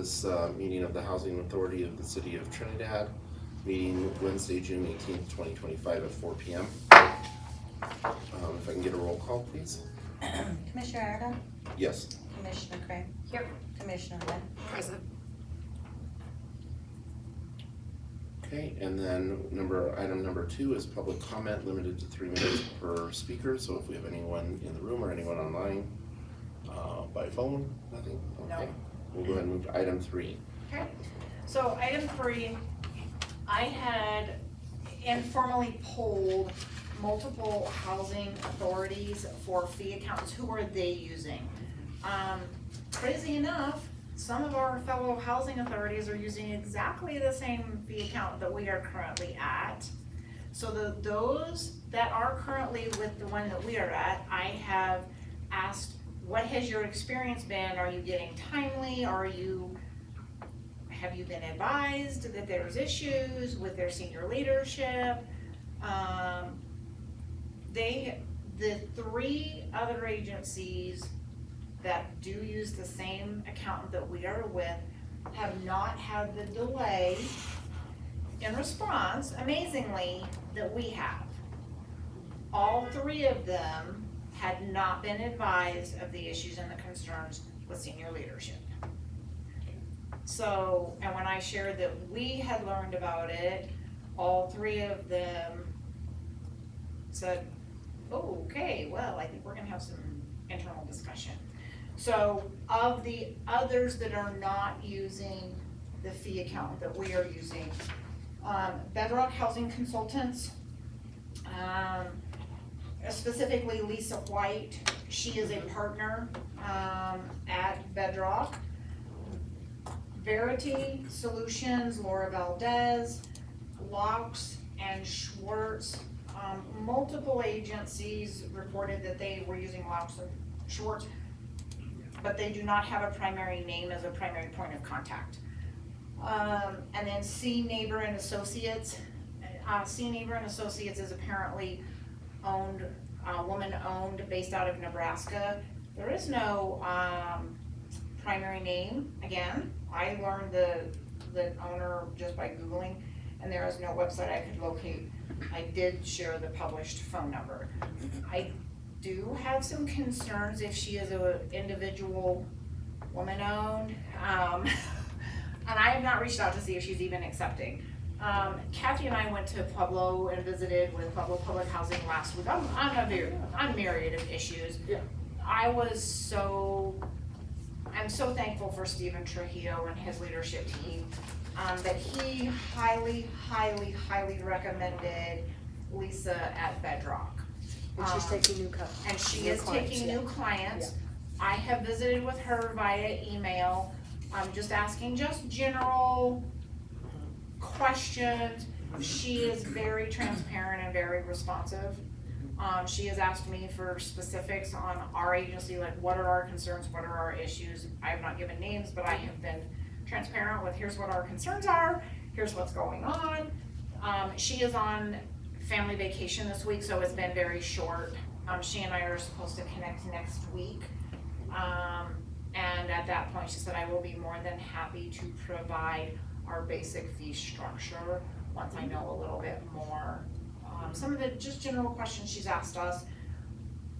this meeting of the Housing Authority of the City of Trinidad, meeting Wednesday, June 18th, 2025 at 4 p.m. If I can get a roll call, please. Commissioner Aragon? Yes. Commissioner Craig? Here. Commissioner Lynn? Present. Okay, and then item number 2 is public comment limited to 3 minutes per speaker. So if we have anyone in the room or anyone online by phone, nothing? Okay. No. We'll go ahead and move to item 3. Okay, so item 3, I had informally polled multiple housing authorities for fee accountants. Who are they using? Crazy enough, some of our fellow housing authorities are using exactly the same fee account that we are currently at. So those that are currently with the one that we are at, I have asked, what has your experience been? Are you getting timely? Have you been advised that there's issues with their senior leadership? The 3 other agencies that do use the same accountant that we are with have not had the delay in response, amazingly, that we have. All 3 of them had not been advised of the issues and the concerns with senior leadership. So, and when I shared that we had learned about it, all 3 of them said, oh, okay, well, I think we're gonna have some internal discussion. So, of the others that are not using the fee account that we are using, Bedrock Housing Consultants, specifically Lisa White, she is a partner at Bedrock. Verity Solutions, Laura Valdez, Laux and Schwartz. Multiple agencies reported that they were using Laux and Schwartz, but they do not have a primary name as a primary point of contact. And then C. Neighbor and Associates. C. Neighbor and Associates is apparently owned, woman-owned, based out of Nebraska. There is no primary name. Again, I learned the owner just by Googling, and there is no website I could locate. I did share the published phone number. I do have some concerns if she is an individual woman-owned, and I have not reached out to see if she's even accepting. Kathy and I went to Pueblo and visited with Pueblo Public Housing last week. I'm myriad of issues. Yeah. I'm so thankful for Stephen Trujillo and his leadership team, that he highly recommended Lisa at Bedrock. And she's taking new clients. And she is taking new clients. I have visited with her via email. I'm just asking just general questions. She is very transparent and very responsive. She has asked me for specifics on our agency, like what are our concerns, what are our issues. I have not given names, but I have been transparent with here's what our concerns are, here's what's going on. She is on family vacation this week, so it's been very short. She and I are supposed to connect next week. And at that point, she said, I will be more than happy to provide our basic fee structure once I know a little bit more. Some of the just general questions she's asked us: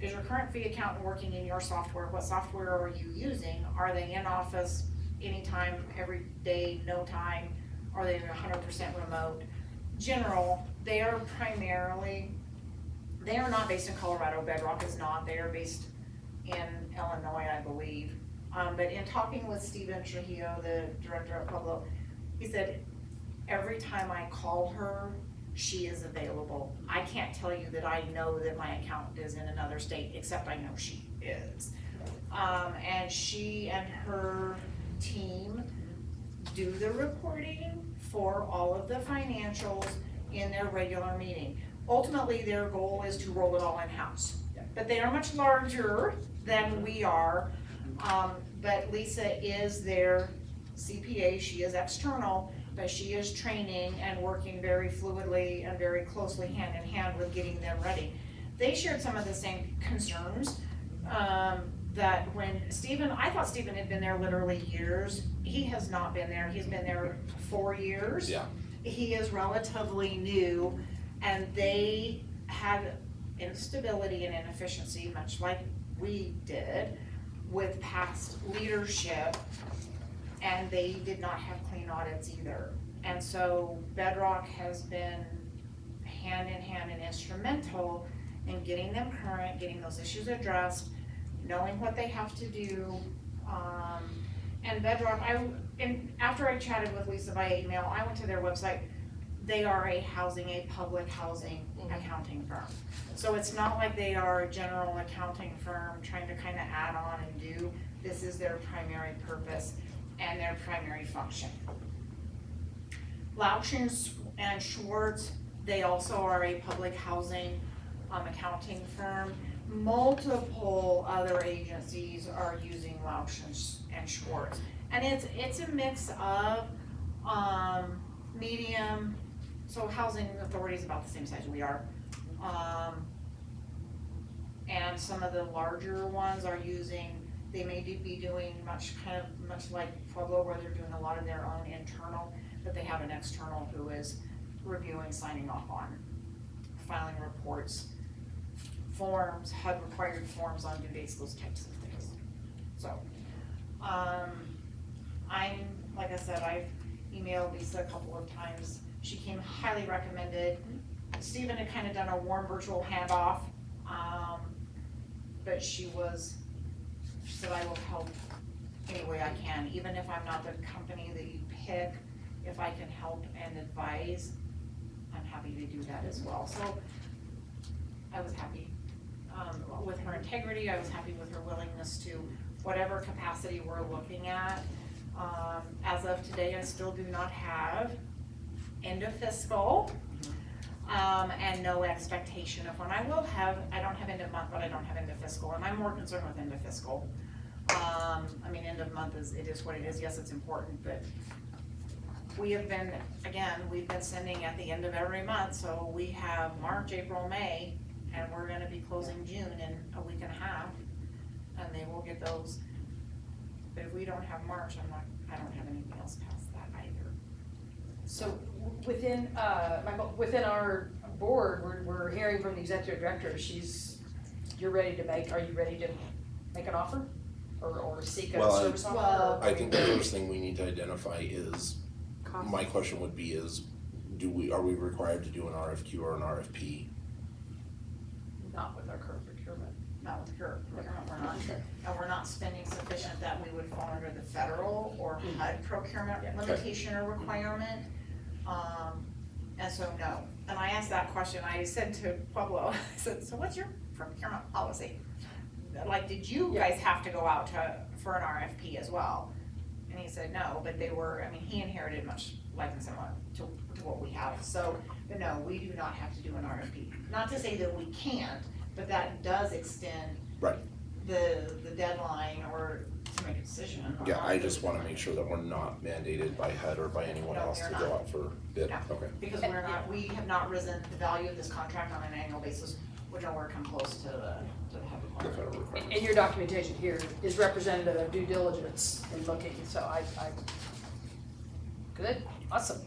is your current fee accountant working in your software? What software are you using? Are they in office anytime, every day, no time? Are they 100% remote? General, they are not based in Colorado. Bedrock is not. They are based in Illinois, I believe. But in talking with Stephen Trujillo, the director at Pueblo, he said, every time I call her, she is available. I can't tell you that I know that my accountant is in another state, except I know she is. And she and her team do the reporting for all of the financials in their regular meeting. Ultimately, their goal is to roll it all in-house. But they are much larger than we are. But Lisa is their CPA, she is external, but she is training and working very fluidly and very closely hand in hand with getting them ready. They shared some of the same concerns. that when Stephen, I thought Stephen had been there literally years. He has not been there. He's been there 4 years. Yeah. He is relatively new, and they had instability and inefficiency, much like we did, with past leadership, and they did not have clean audits either. And so Bedrock has been hand in hand and instrumental in getting them current, getting those issues addressed, knowing what they have to do. And Bedrock, after I chatted with Lisa by email, I went to their website. They are a public housing accounting firm. So it's not like they are a general accounting firm trying to kind of add on and do. This is their primary purpose and their primary function. Lausch and Schwartz, they also are a public housing accounting firm. Multiple other agencies are using Lausch and Schwartz. And it's a mix of medium, so housing authority is about the same size we are. And some of the larger ones are using, they may be doing much like Pueblo, where they're doing a lot of their own internal, but they have an external who is reviewing, signing off on, filing reports, forms, HUD required forms on due dates, those types of things. So, like I said, I've emailed Lisa a couple of times. She came highly recommended. Stephen had kind of done a warm virtual handoff, but she said, I will help any way I can, even if I'm not the company that you pick. If I can help and advise, I'm happy to do that as well. So I was happy with her integrity. I was happy with her willingness to whatever capacity we're looking at. As of today, I still do not have end of fiscal, and no expectation of when I will have. I don't have end of month, but I don't have end of fiscal, and I'm more concerned with end of fiscal. I mean, end of month it is what it is. Yes, it's important, but we've been sending at the end of every month, so we have March, April, May, and we're gonna be closing June in a week and a half, and they will get those. But if we don't have March, I don't have anything else past that either. So within, Michael, within our board, we're hearing from the executive director, are you ready to make an offer? Or seek a Well, service offer? well, I think the first thing we need to identify is, my question would be is, are we required to do an RFQ or an RFP? Not with our current procurement. Not with her, we're not, and we're not spending sufficient that we would fall under the federal or HUD procurement limitation or requirement. And so no, and I asked that question, I said to Pueblo, I said, so what's your procurement policy? Like, did you guys have to go out for an RFP as well? And he said no, but he inherited much like and similar to what we have. So, but no, we do not have to do an RFP. Not to say that we can't, but that does extend Right. the deadline or to make a decision. Yeah, I just wanna make sure that we're not mandated by HUD or by anyone No, else you're to not. go out for bid. No. Okay. Because we have not risen the value of this contract on an annual basis. We're nowhere come close to the HUD The requirement. federal requirement. And your documentation here is representative of due diligence in looking, so I good, awesome.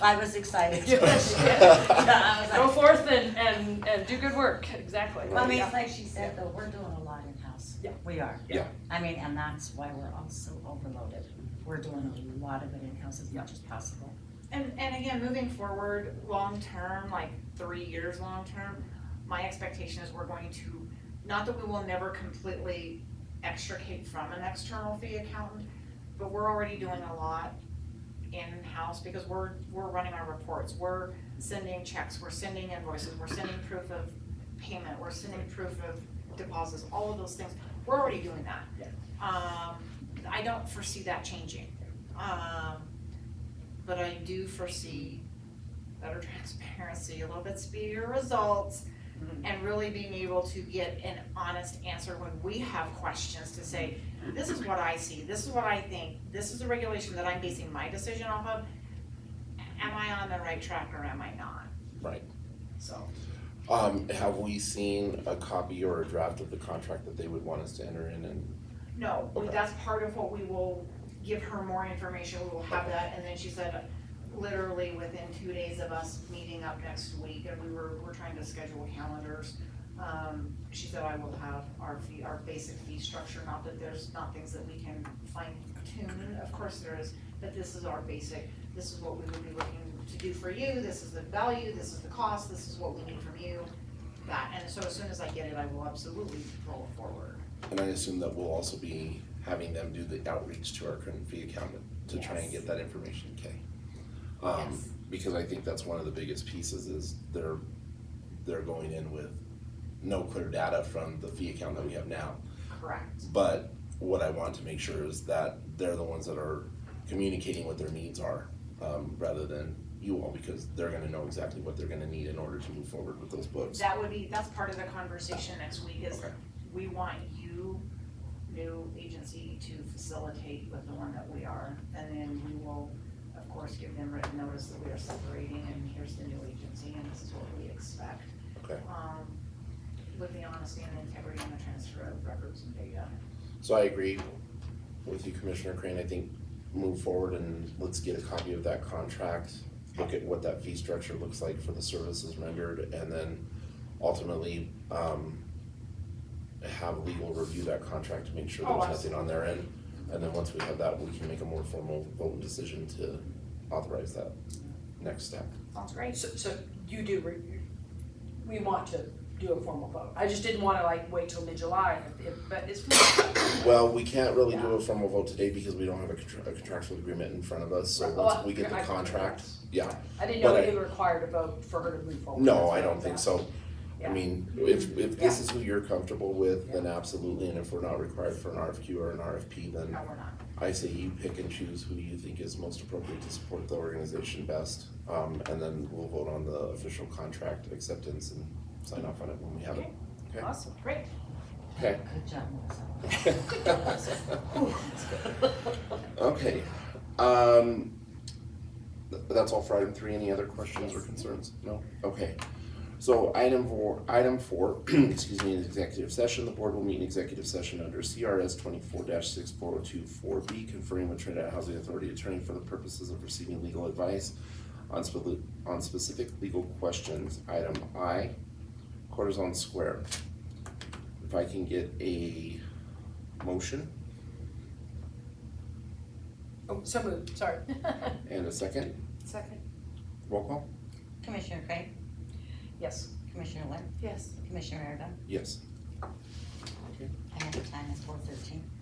I was excited. Yes, Yeah, I was Go like, forth and do good work, exactly. I mean, Yeah. it's like she said, though, we're doing a lot in-house. Yeah. We are. Yeah. I mean, and that's why we're all so overloaded. We're doing a lot of it in-house as much as possible. And again, moving forward, long-term, like 3 years long-term, my expectation is we're going to, not that we will never completely extricate from an external fee accountant, but we're already doing a lot in-house because we're running our reports, we're sending checks, we're sending invoices, we're sending proof of payment, we're sending proof of deposits, all of those things, we're already doing that. Yeah. I don't foresee that changing, but I do foresee better transparency, a little bit speedier results, and really being able to get an honest answer when we have questions to say, this is what I see, this is what I think, this is the regulation that I'm basing my decision off of. Am I on the right track or am I not? Right. So, Have we seen a copy or a draft of the contract that they would want us to enter in and? No, Okay. that's part of what we will give her more information, we will have that, and then she said, literally within 2 days of us meeting up next week, and we're trying to schedule calendars. She said I will have our basic fee structure, not that there's not things that we can fine tune, of course there is, but this is our basic, this is what we would be looking to do for you, this is the value, this is the cost, this is what we need from you, that, and so as soon as I get it, I will absolutely roll it forward. And I assume that we'll also be having them do the outreach to our current fee accountant to try and Yes. get that information, okay? Yes. Because I think that's one of the biggest pieces is they're going in with no clear data from the fee account that we have now. Correct. But what I want to make sure is that they're the ones that are communicating what their needs are, rather than you all, because they're gonna know exactly what they're gonna need in order to move forward with those books. That's part of the conversation next week is Okay. we want you, new agency, to facilitate with the one that we are. And then we will, of course, give them written notice that we are separating and here's the new agency and this is what we expect. Okay. With the honesty and integrity and the transfer of records and data. So I agree with you, Commissioner Crane. I think move forward and let's get a copy of that contract, look at what that fee structure looks like for the services rendered, and then ultimately, have legal review that contract to make sure Oh, there's nothing on their end. And then once we have that, we can make a more formal vote and decision to authorize that next step. Sounds great. So you do, we want to do a formal vote. I just didn't wanna like wait till mid-July, but it's. Well, we can't really do a formal vote today because we don't have a contractual agreement in front of us, so Well, once we get the I- contract, yeah. I didn't know But it required a vote for her to move forward. No, That's I why don't was think asking. so. I Yeah. mean, if this is who you're comfortable with, then absolutely, and if we're not required for an RFQ or an RFP, then No, we're not. I say you pick and choose who you think is most appropriate to support the organization best. And then we'll vote on the official contract acceptance and sign off on it when we have it. Okay. Awesome. Great. Okay. Good job, Melissa. Okay, that's all for item 3. Any other questions or concerns? No? Okay. So item four, excuse me, in executive session, the board will meet in executive session under CRS 24-64024B, conferring with Trinidad Housing Authority attorney for the purposes of receiving legal advice on specific legal questions. Item I, Corazon Square. If I can get a motion Oh, so moved, sorry. and a second, Second. roll call? Commissioner Crane, Yes. Commissioner Lynn, Yes. Commissioner Aragon. Yes. I have the time at 4:13.